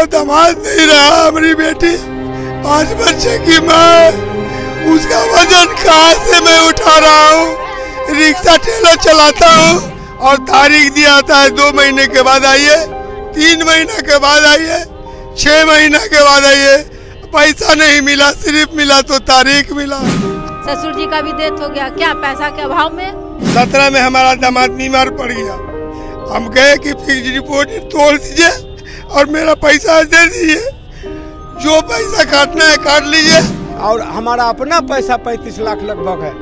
मेरा दामाद नहीं रहा, हमारी बेटी 5 बच्चे की माँ, उसका वजन कहाँ से मैं उठा रहा हूँ। रिक्शा ठेला चलाता हूँ और तारीख दिया था है 2 महीने के बाद आइए, 3 महीने के बाद आइए, 6 महीने के बाद आइए। पैसा नहीं मिला, सिर्फ मिला तो तारीख मिला। ससुर जी का भी डेथ हो गया, क्या पैसा के अभाव में। 17 में हमारा दामाद बीमार पड़ गया। हम गए कि फिक्स डिपॉजिट तोड़ दीजिए और मेरा पैसा दे दीजिए, जो पैसा काटना है काट लीजिए। और हमारा अपना पैसा 35 लाख लगभग है,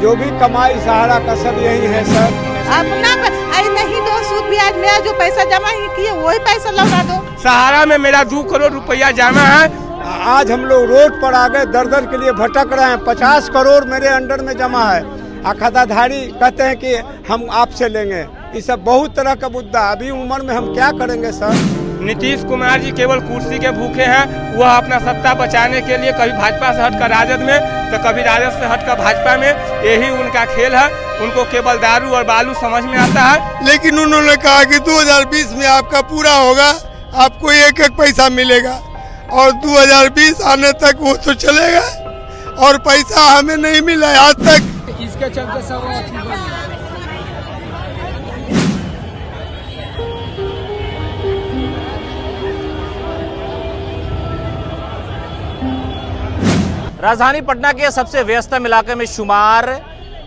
जो भी कमाई सहारा का सब यही है सर। अपना अरे नहीं दो, सूद ब्याज मेरा जो पैसा जमा ही किए वही पैसा लौटा दो। सहारा में मेरा 2 करोड़ रुपया जमा है। आज हम लोग रोड पर आ गए, दर के लिए भटक रहे हैं। 50 करोड़ मेरे अंडर में जमा है। खाताधारी कहते हैं कि हम आपसे लेंगे। ये सब बहुत तरह का मुद्दा, अभी उम्र में हम क्या करेंगे सर। नीतीश कुमार जी केवल कुर्सी के भूखे हैं। वह अपना सत्ता बचाने के लिए कभी भाजपा से हटकर राजद में, तो कभी राजद से हटकर भाजपा में, यही उनका खेल है। उनको केवल दारू और बालू समझ में आता है। लेकिन उन्होंने कहा कि 2020 में आपका पूरा होगा, आपको एक पैसा मिलेगा, और 2020 आने तक वो तो चलेगा और पैसा हमें नहीं मिला आज तक। इसके चलते सब राजधानी पटना के सबसे व्यस्तम इलाके में शुमार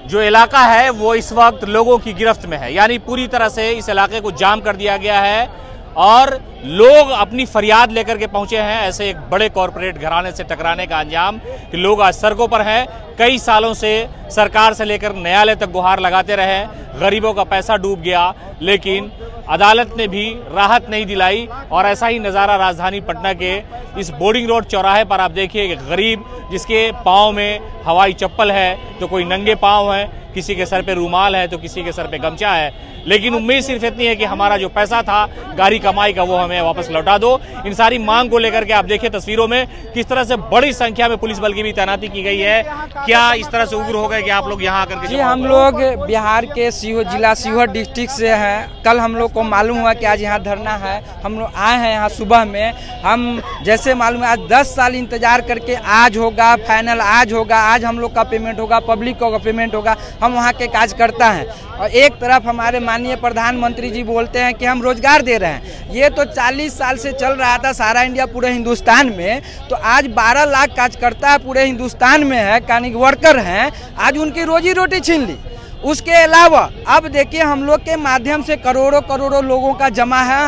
जो इलाका है वो इस वक्त लोगों की गिरफ्त में है। यानी पूरी तरह से इस इलाके को जाम कर दिया गया है और लोग अपनी फरियाद लेकर के पहुंचे हैं। ऐसे एक बड़े कॉरपोरेट घराने से टकराने का अंजाम कि लोग आज सड़कों पर हैं। कई सालों से सरकार से लेकर न्यायालय तक गुहार लगाते रहे, गरीबों का पैसा डूब गया, लेकिन अदालत ने भी राहत नहीं दिलाई। और ऐसा ही नज़ारा राजधानी पटना के इस बोर्डिंग रोड चौराहे पर आप देखिए कि गरीब जिसके पाँव में हवाई चप्पल है तो कोई नंगे पाँव है, किसी के सर पे रूमाल है तो किसी के सर पे गमछा है, लेकिन उम्मीद सिर्फ इतनी है कि हमारा जो पैसा था गाड़ी कमाई का वो हमें वापस लौटा दो। इन सारी मांग को लेकर के आप देखिए तस्वीरों में किस तरह से बड़ी संख्या में पुलिस बल की भी तैनाती की गई है। क्या इस तरह से उग्र हो गए कि आप लोग यहाँ आकर के? जी, हम लोग बिहार के जिला सीहोर डिस्ट्रिक्ट से हैं। कल हम लोग को मालूम हुआ कि आज यहाँ धरना है। हम लोग आए हैं यहाँ सुबह में। हम जैसे मालूम है आज 10 साल इंतजार करके आज होगा फाइनल, आज होगा, आज हम लोग का पेमेंट होगा, पब्लिक का पेमेंट होगा। हम वहाँ के कार्यकर्ता हैं और एक तरफ हमारे माननीय प्रधानमंत्री जी बोलते हैं कि हम रोजगार दे रहे हैं। ये तो 40 साल से चल रहा था सारा इंडिया पूरे हिंदुस्तान में, तो आज 12 लाख कार्यकर्ता पूरे हिंदुस्तान में है, कानिक वर्कर हैं, आज उनकी रोजी रोटी छीन ली। उसके अलावा अब देखिए हम लोग के माध्यम से करोड़ों लोगों का जमा है।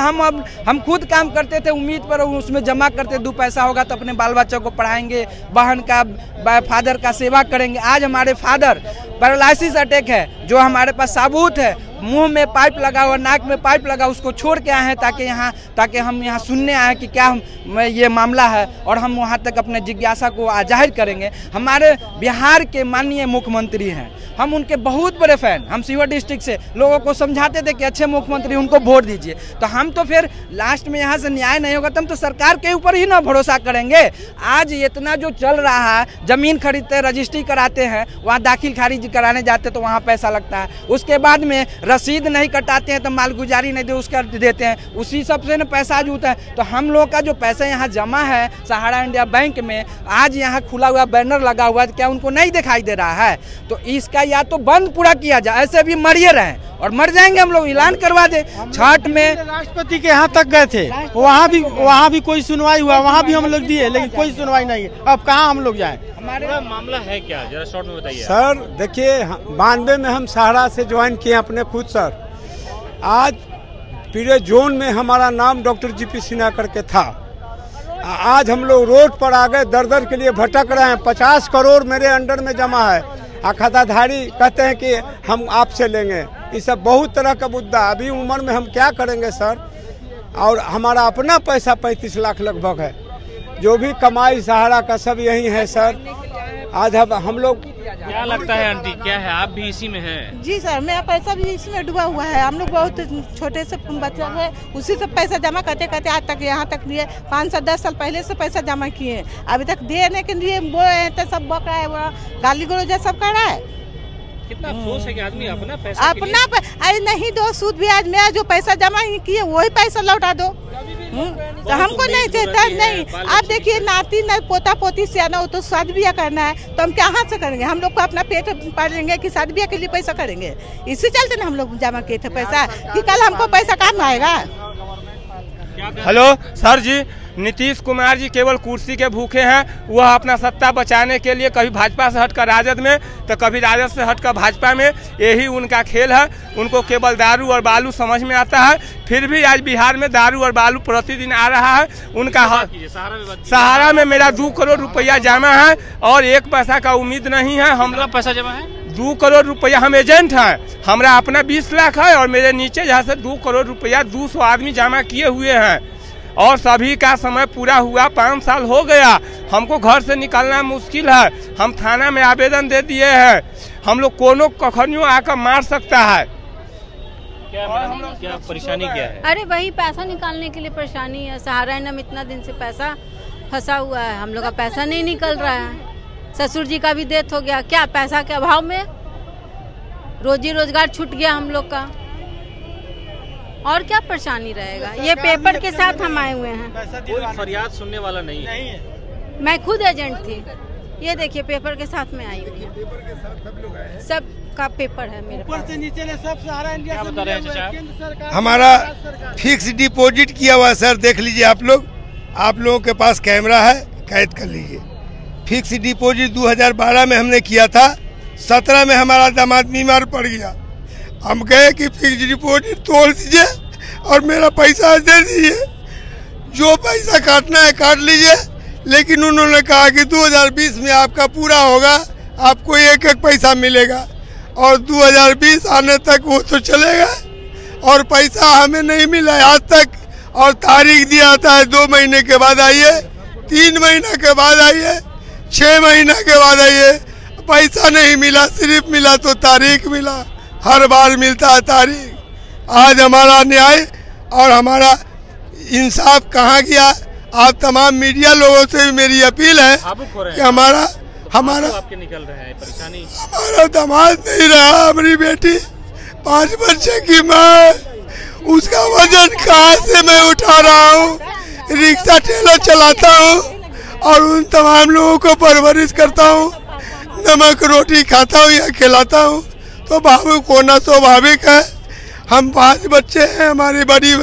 हम खुद काम करते थे उम्मीद पर, उसमें जमा करते 2 पैसा होगा तो अपने बाल बच्चों को पढ़ाएंगे, बहन का फादर का सेवा करेंगे। आज हमारे फादर पैरालिसिस अटैक है, जो हमारे पास सबूत है, मुंह में पाइप लगा हुआ, नाक में पाइप लगा, उसको छोड़ के आए हैं ताकि हम यहाँ सुनने आए कि क्या ये मामला है और हम वहाँ तक अपने जिज्ञासा को जाहिर करेंगे। हमारे बिहार के माननीय मुख्यमंत्री हैं, हम उनके बहुत बड़े फैन। हम सीहोर डिस्ट्रिक्ट से लोगों को समझाते थे कि अच्छे मुख्यमंत्री उनको वोट दीजिए, तो हम तो फिर लास्ट में यहाँ से न्याय नहीं होगा तो हम तो सरकार के ऊपर ही ना भरोसा करेंगे। आज इतना जो चल रहा है, जमीन खरीदते रजिस्ट्री कराते हैं, वहाँ दाखिल खारिज कराने जाते तो वहाँ पैसा लगता है, उसके बाद में रसीद नहीं कटाते हैं तो मालगुजारी नहीं दे उसका देते हैं, उसी सब से ना पैसा जुटा है। तो हम लोग का जो पैसा यहाँ जमा है सहारा इंडिया बैंक में, आज यहाँ खुला हुआ बैनर लगा हुआ है, क्या उनको नहीं दिखाई दे रहा है? तो इसका या तो बंद पूरा किया जाए, ऐसे भी मरिए रहे और मर जाएंगे हम लोग, ऐलान करवा दे। छठ में राष्ट्रपति के यहाँ तक गए थे, वहाँ भी कोई सुनवाई हुआ, वहाँ भी हम लोग दिए, लेकिन कोई सुनवाई नहीं है। अब कहाँ हम लोग जाएं? हमारा मामला है क्या, जरा शॉर्ट में बताइए। सर देखिए, 92 में हम सहारा से ज्वाइन किए अपने खुद सर। आज पूरे जोन में हमारा नाम डॉक्टर जीपी सिन्हा करके था। आज हम लोग रोड पर आ गए, दर के लिए भटक रहे हैं। 50 करोड़ मेरे अंडर में जमा है। खाताधारी कहते हैं कि हम आपसे लेंगे। ये सब बहुत तरह का मुद्दा, अभी उम्र में हम क्या करेंगे सर। और हमारा अपना पैसा 35 लाख लगभग है, जो भी कमाई सहारा का सब यही है सर। आज हम लोग क्या लगता है आंटी, क्या है आप भी इसी में हैं? जी सर, मेरा पैसा भी इसमें डूबा हुआ है। हम लोग बहुत छोटे से बच्चा है, उसी से पैसा जमा करते करते आज तक यहाँ तक लिए 5 से 10 साल पहले से पैसा जमा किए, अभी तक देने के लिए वो सब बक रहा है, गाली गलौज सब कर रहा है। कितना अफसोस है कि आदमी अपना पैसा अरे नहीं दो, सूद ब्याज मेरा जो पैसा जमा ही किए वही पैसा लौटा दो। तो हमको नहीं देता नहीं। आप देखिए नाती न पोता पोती से आना हो तो शादी ब्याह करना है तो हम कहाँ से करेंगे? हम लोग को अपना पेट पालेंगे कि शादी ब्याह के लिए पैसा करेंगे? इसी चलते ना हम लोग जमा किए थे पैसा कि कल हमको पैसा काम आएगा। हेलो सर जी, नीतीश कुमार जी केवल कुर्सी के भूखे हैं। वह अपना सत्ता बचाने के लिए कभी भाजपा से हटकर राजद में तो कभी राजद से हटकर भाजपा में, यही उनका खेल है। उनको केवल दारू और बालू समझ में आता है। फिर भी आज बिहार में दारू और बालू प्रतिदिन आ रहा है। उनका सहारा में मेरा 2 करोड़ रुपया जमा है और 1 पैसा का उम्मीद नहीं है। हम लोग पैसा जमा है 2 करोड़ रुपया। हम एजेंट हैं, हमारा अपना 20 लाख है और मेरे नीचे जहाँ से 2 करोड़ रुपया 200 आदमी जमा किए हुए हैं और सभी का समय पूरा हुआ। 5 साल हो गया, हमको घर से निकलना मुश्किल है। हम थाना में आवेदन दे दिए हैं। हम लोग कोनो कखनियों आकर मार सकता है। क्या परेशानी क्या है? अरे वही पैसा निकालने के लिए परेशानी है। सहारा में इतना दिन से पैसा फंसा हुआ है, हम लोग का पैसा नहीं निकल रहा है। ससुर जी का भी डेथ हो गया, क्या पैसा के अभाव में रोजी रोजगार छूट गया हम लोग का। और क्या परेशानी रहेगा? ये पेपर के साथ हम आए हुए हैं। कोई फरियाद सुनने वाला नहीं है। मैं खुद एजेंट थी। ये देखिए पेपर के साथ में आई हूँ, सब का पेपर है मेरे पास। से नीचे सब सहारा इंडिया क्या बता रहे हैं चाचा? हमारा फिक्स डिपॉजिट किया हुआ सर, देख लीजिए आप लोग। आप लोगों के पास कैमरा है, कैद कर लीजिए। फिक्स डिपॉजिट 2012 में हमने किया था। 17 में हमारा दामाद बीमार पड़ गया। हम कहे कि फिक्स डिपॉजिट तोड़ दीजिए और मेरा पैसा दे दीजिए, जो पैसा काटना है काट लीजिए। लेकिन उन्होंने कहा कि 2020 में आपका पूरा होगा, आपको 1-1 पैसा मिलेगा। और 2020 आने तक वो तो चलेगा और पैसा हमें नहीं मिला आज तक। और तारीख दिया था 2 महीने के बाद आइए, 3 महीना के बाद आइए, 6 महीना के बाद आइए। पैसा नहीं मिला, सिर्फ मिला तो तारीख मिला। हर बार मिलता है तारीख। आज हमारा न्याय और हमारा इंसाफ कहाँ गया? आप तमाम मीडिया लोगों से भी मेरी अपील है कि हमारा आपके निकल रहे हैं परेशानी। हमारा दामाद नहीं रहा, हमारी बेटी 5 बच्चे की माँ, उसका वजन कहाँ से मैं उठा रहा हूँ? रिक्शा ठेला चलाता हूँ और उन तमाम लोगों को परवरिश करता हूँ, नमक रोटी खाता हूँ या खिलाता हूँ, तो भावुक होना स्वाभाविक है। हम 5 बच्चे हैं, हमारी बड़ी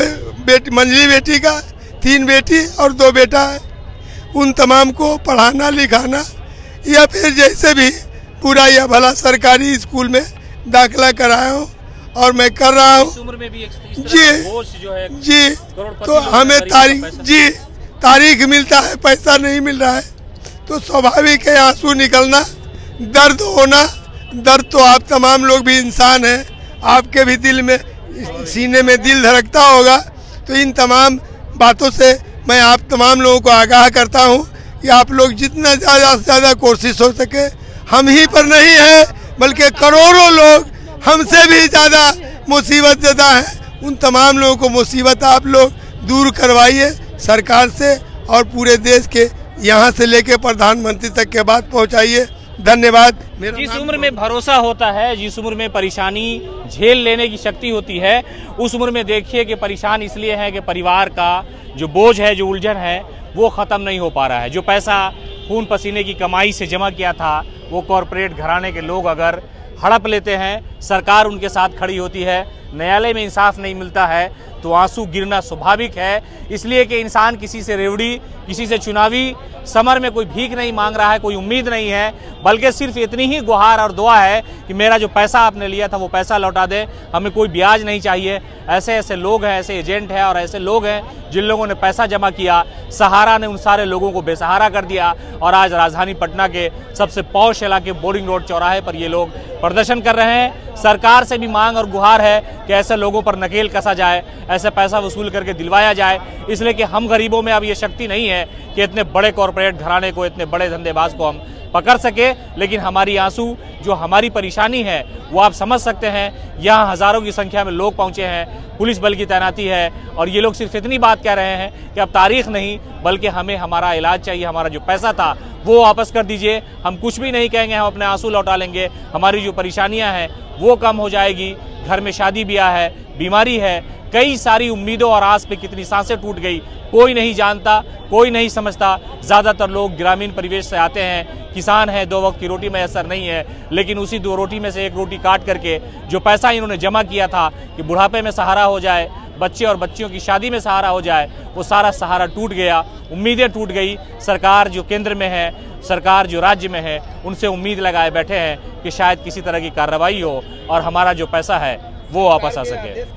बेटी मंझली बेटी का 3 बेटी और 2 बेटा है। उन तमाम को पढ़ाना लिखाना या फिर जैसे भी पूरा या भला सरकारी स्कूल में दाखिला कराया हूँ और मैं कर रहा हूँ। उम्र में भी जी तो हमें तारीख मिलता है, पैसा नहीं मिल रहा है, तो स्वाभाविक है आंसू निकलना, दर्द होना। दर्द तो आप तमाम लोग भी इंसान हैं, आपके भी दिल में सीने में दिल धड़कता होगा। तो इन तमाम बातों से मैं आप तमाम लोगों को आगाह करता हूं कि आप लोग जितना ज़्यादा से ज़्यादा कोशिश हो सके, हम ही पर नहीं है बल्कि करोड़ों लोग हमसे भी ज़्यादा मुसीबत ज़्यादा है। उन तमाम लोगों को मुसीबत आप लोग दूर करवाइए सरकार से और पूरे देश के यहाँ से लेके प्रधानमंत्री तक के बात पहुँचाइए। धन्यवाद। जिस उम्र में भरोसा होता है, जिस उम्र में परेशानी झेल लेने की शक्ति होती है, उस उम्र में देखिए कि परेशान इसलिए है कि परिवार का जो बोझ है, जो उलझन है, वो ख़त्म नहीं हो पा रहा है। जो पैसा खून पसीने की कमाई से जमा किया था, वो कॉरपोरेट घराने के लोग अगर हड़प लेते हैं, सरकार उनके साथ खड़ी होती है, न्यायालय में इंसाफ नहीं मिलता है, तो आंसू गिरना स्वाभाविक है। इसलिए कि इंसान किसी से रेवड़ी, किसी से चुनावी समर में कोई भीख नहीं मांग रहा है, कोई उम्मीद नहीं है, बल्कि सिर्फ इतनी ही गुहार और दुआ है कि मेरा जो पैसा आपने लिया था वो पैसा लौटा दे, हमें कोई ब्याज नहीं चाहिए। ऐसे ऐसे लोग हैं, ऐसे एजेंट हैं और ऐसे लोग हैं जिन लोगों ने पैसा जमा किया। सहारा ने उन सारे लोगों को बेसहारा कर दिया और आज राजधानी पटना के सबसे पॉश इलाके बोरिंग रोड चौराहे पर ये लोग प्रदर्शन कर रहे हैं। सरकार से भी मांग और गुहार है कि ऐसे लोगों पर नकेल कसा जाए, ऐसे पैसा वसूल करके दिलवाया जाए, इसलिए कि हम गरीबों में अब ये शक्ति नहीं है कि इतने बड़े कॉरपोरेट घराने को, इतने बड़े धंधेबाज को हम पकड़ सके। लेकिन हमारी आंसू, जो हमारी परेशानी है, वो आप समझ सकते हैं। यहाँ हजारों की संख्या में लोग पहुंचे हैं, पुलिस बल की तैनाती है और ये लोग सिर्फ इतनी बात कह रहे हैं कि अब तारीख नहीं बल्कि हमें हमारा इलाज चाहिए, हमारा जो पैसा था वो वापस कर दीजिए। हम कुछ भी नहीं कहेंगे, हम अपने आंसू लौटा लेंगे, हमारी जो परेशानियां हैं वो कम हो जाएगी। घर में शादी ब्याह है, बीमारी है, कई सारी उम्मीदों और आस पे कितनी सांसें टूट गई, कोई नहीं जानता, कोई नहीं समझता। ज़्यादातर लोग ग्रामीण परिवेश से आते हैं, किसान हैं, 2 वक्त की रोटी मैसर नहीं है, लेकिन उसी 2 रोटी में से 1 रोटी काट करके जो पैसा इन्होंने जमा किया था कि बुढ़ापे में सहारा हो जाए, बच्चे और बच्चियों की शादी में सहारा हो जाए, वो सारा सहारा टूट गया, उम्मीदें टूट गई। सरकार जो केंद्र में है, सरकार जो राज्य में है, उनसे उम्मीद लगाए बैठे हैं कि शायद किसी तरह की कार्रवाई हो और हमारा जो पैसा है वो वापस आ सके।